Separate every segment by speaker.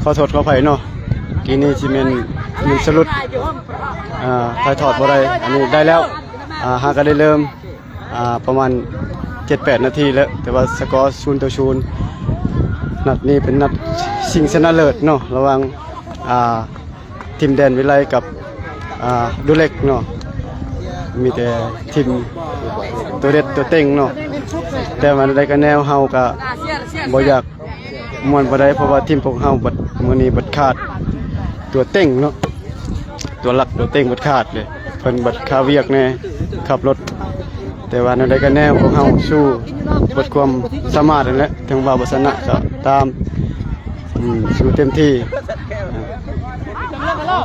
Speaker 1: ขอโทษขออภัยเนาะกินนี่สิเป็นมีสรุปถ่ายทอดบ่ได้อันนี้ได้แล้วหาก็ได้เริ่มประมาณ 7-8 นาทีแล้วแต่ว่าสกอร์0-0นัดนี้เป็นนัดชิงชนะเลิศเนาะระหว่างทีมแดนวิไลกับดูเล็กเนาะมีแต่ทีมตัวเด็ดตัวเต็งเนาะแต่มันได้กันแนวเฮาก็บ่อยากม่วนบ่ได้เพราะว่าทีมพวกเฮาบัดมื้อนี้บัดขาดตัวเต็งเนาะตัวหลักตัวเต็งบัดขาดเลยเพิ่นบัดคาเวียกแน่ขับรถแต่ว่าในได้กันแนวพวกเฮาสู้บทความสามารถนั่นแหละถึงว่าบ่ชนะก็ตามสู้เต็มที่แล้ว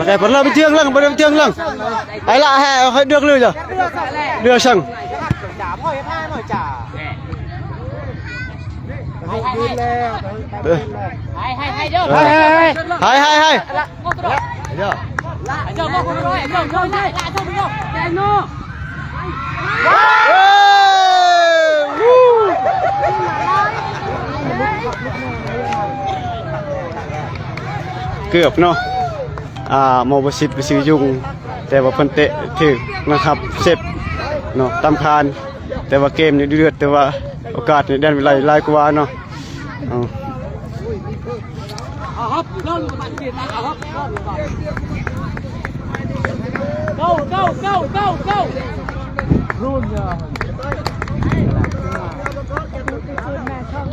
Speaker 1: cái vẫn là bình thường lắm, bình thường lắm. Ấy là hơi được lười rồi. Đưa sừng. Hai.เกือบเนาะโมบสิตไปซื้อยุงแต่ว่าเพิ่นเตะถึกนะครับเซฟเนาะตามคานแต่ว่าเกมนี่เดือดแต่ว่าโอกาสนี่แดนวิไลหลายกว่าเนาะ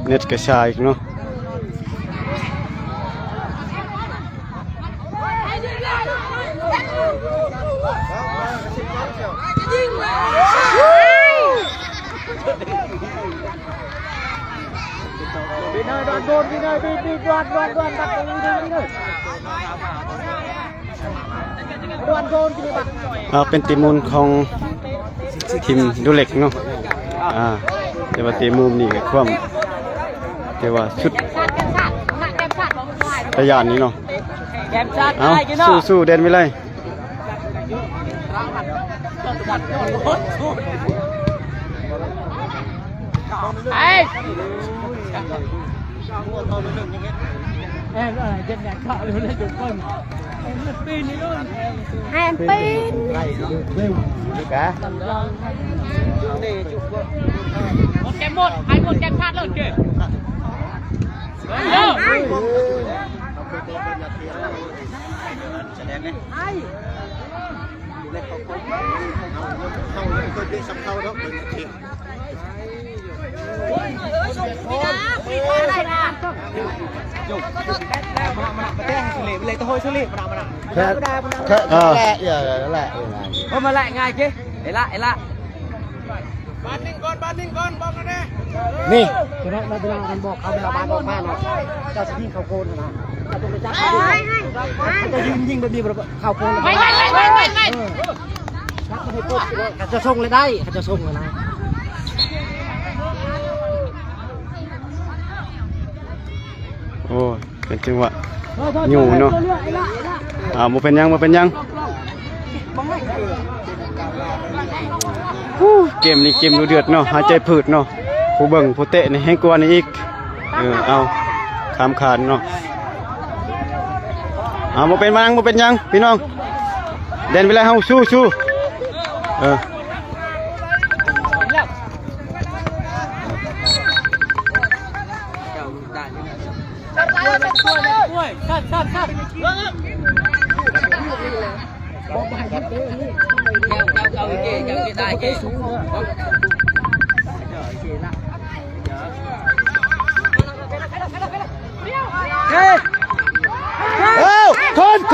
Speaker 1: เน็ตกระชายเนาะเป็นตีมูลของทีมดูเล็กเนาะแต่ว่าตีมุมนี่ก็ความแต่ว่าชุดตะยานนี้เนาะสู้เด่นไม่เลย
Speaker 2: เลยตัวโฮชุลิมาแหละมาแหละง่ายจีไอ้ละบ้านนิ่งก่อนบอกกันเลยนี่เราเวลากันบอกเขาเวลาบ้านบอกแม่เนาะเจ้าจะยิงเขาโคนนะเขาต้องไปจับเขาจะยิงแบบนี้เขาโคนไม่ชักให้ปุ๊บเขาจะส่งเลยได้เขาจะส่งเลยนะ
Speaker 1: โอ้เป็นจังหวะอยู่เนาะมาเป็นยังเกมนี้เกมดูเดือดเนาะหายใจผืดเนาะผู้เบิ่งผู้เตะนี่แห้งกว่านี้อีกเอาขามขาดเนาะมาเป็นยังพี่น้องเดินไปเลยเฮาสู้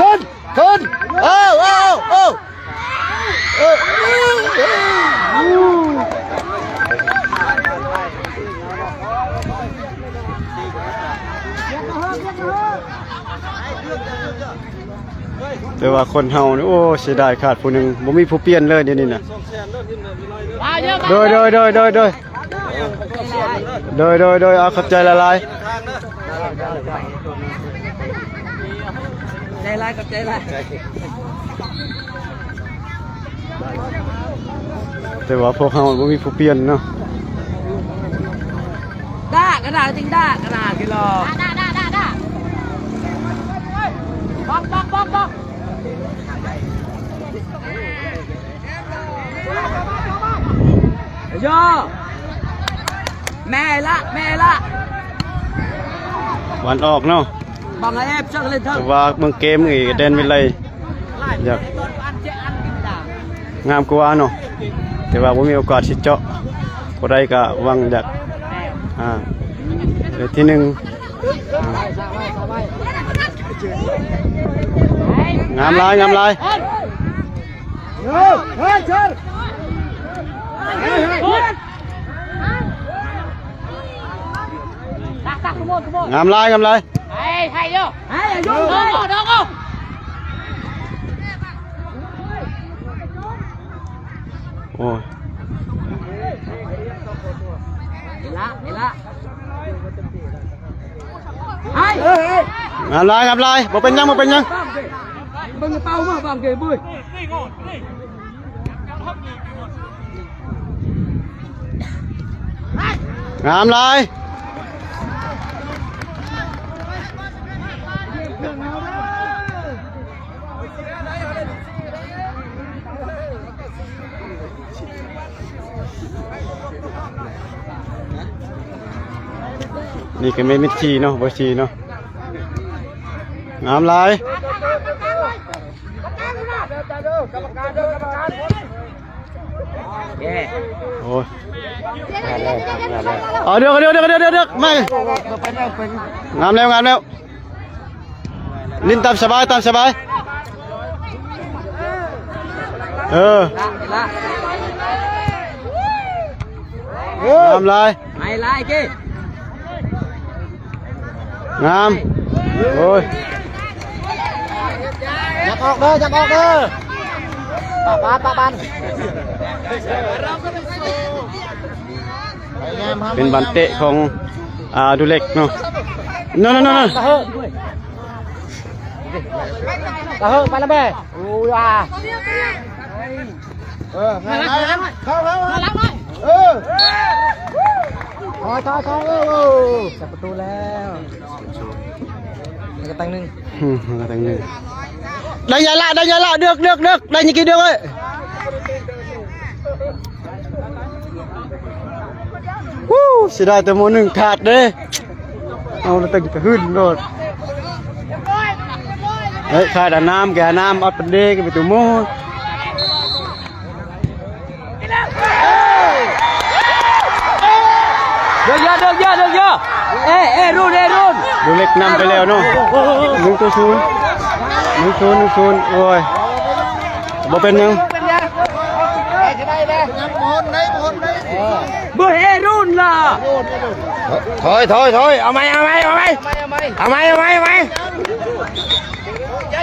Speaker 1: คนแต่ว่าคนเฮานี่โอ้เสียดายขาดผู้หนึ่งบ่มีผู้เปลี่ยนเลยเดี๋ยวนี้นะ โดยเอาขับใจละลาย
Speaker 2: ใจร้ายกับใจร้าย
Speaker 1: แต่ว่าพวกเขาไม่มีผู้เปลี่ยนเนาะ
Speaker 2: ด่ากระดาษจริงด่ากระดาษกิโลด่าบอกโยแม่ละ
Speaker 1: วันออกเนาะ
Speaker 2: บังไอ้เอฟช่างเล่นเถ
Speaker 1: แต่
Speaker 2: อะ
Speaker 1: ว่าเมืองเกมนี่แดนวิไลอยากงามกว่าเนาะแต่ว่าผมมีโอกาสสิเจาะบ่ได้ก็หวังอยากเดี๋ยวที่หนึ่งงามลายงามลายโอ้ย
Speaker 2: ละ
Speaker 1: งามลายบ่เป็นยัง
Speaker 2: บังเป้ามาบังเกยบุ้ย
Speaker 1: งามลายนี่ก็ไม่มิดชีเนาะบ่ชีเนาะงามลายโอ้ยเอาเดี๋ยวไม่งามแล้วลิ้นตามสบายงามลาย
Speaker 2: ไม่ไล่กี้
Speaker 1: งามโอ้ย
Speaker 2: จับออกเด้อปาบัน
Speaker 1: เป็นบันเตะของดูเล็กเนาะนั่น
Speaker 2: ตะเฮไปแล้วแม่อู้ยมาล้างเข้าถอยจับประตูแล้วกระตังหนึ่ง
Speaker 1: ได้ยาละเดือกได้ยังกี่เดือกเว้ยวู้เสียดายแต่โมหนึ่งขาดเด้เอาละตึงกระหึ่นโลดเฮ้ยขาดน้ำแกน้ำเอาเป็นเด็กไปตัวโม
Speaker 2: เดือกเยอะรุ่น
Speaker 1: ดูเล็กนำไปแล้วเนาะ1-0โอ้ยบ่เป็นยัง
Speaker 2: บ่เฮรุ่นล่ะถอยเอาไหมอย่า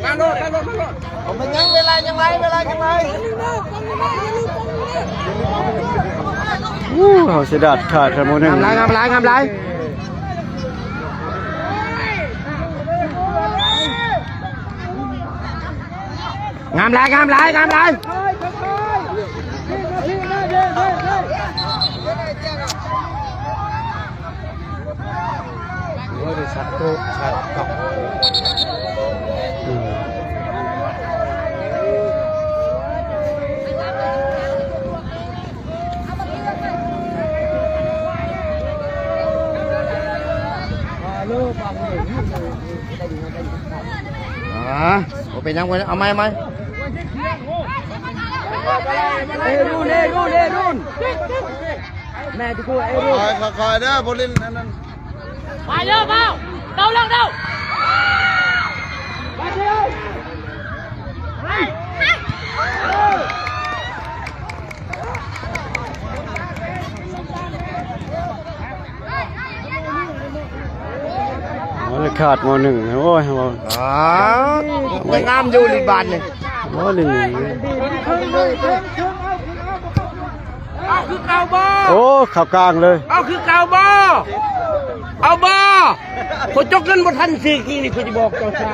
Speaker 2: การโดดมันยังเวลายังไร
Speaker 1: เอาเสียดายขาดโมหนึ่ง
Speaker 2: งามไรชัดตอกเป็นยังไงเอาไหมเอรุ่นแม่ที่กูเอรุ่น
Speaker 3: คอยเด้อบรินนั่น
Speaker 2: มาเยอะเปล่าเดา
Speaker 1: ขาดโมหนึ่งโอ้ย
Speaker 2: ยังงามอยู่ลีบานเนี่ย
Speaker 1: โอ้ลิง
Speaker 2: เอาคือเก่าบ่
Speaker 1: โอ้ขับกลางเลย
Speaker 2: เอาคือเก่าบ่เอาบ่คนจกเงินบ่ทันซื้อกี่นี่คุณจะบอกเจ้าซะ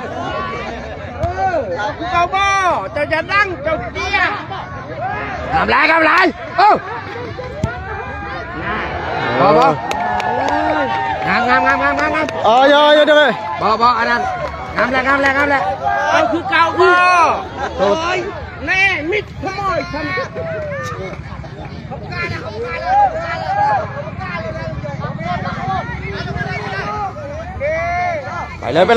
Speaker 2: เอาคือเก่าบ่เจ้าจะดังเจ้าเตี้ยทำไรโอ้บ่งาม
Speaker 1: อ๋อยเดี๋ยวเลย
Speaker 2: บ่อันนั้นงามแล้วเอาคือเก่าบ่โอ้ยแน่มิดขโมยฉันไปเลยไป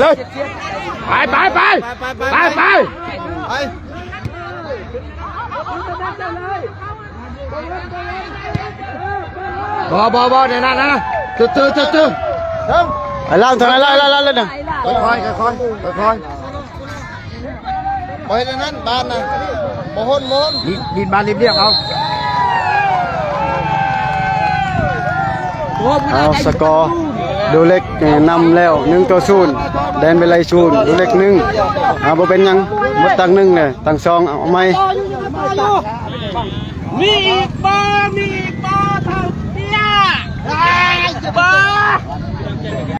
Speaker 2: บ่เนี่ยนะตื้อ
Speaker 1: ไอ้ล่างทางไหนไล่เลยเนี่ย
Speaker 2: ค่อย
Speaker 3: ไปในนั้นบ้านนะบ่ฮนมน
Speaker 2: ดินบานเรียบเอา
Speaker 1: เอาสกอร์ดูเล็กนำแล้ว1-0แดนไปไล่0ดูเล็ก1บ่เป็นยังหมดตัง1เลยตัง2เอาไหม
Speaker 2: มีอีกบ่เท่าเตี้ยบ่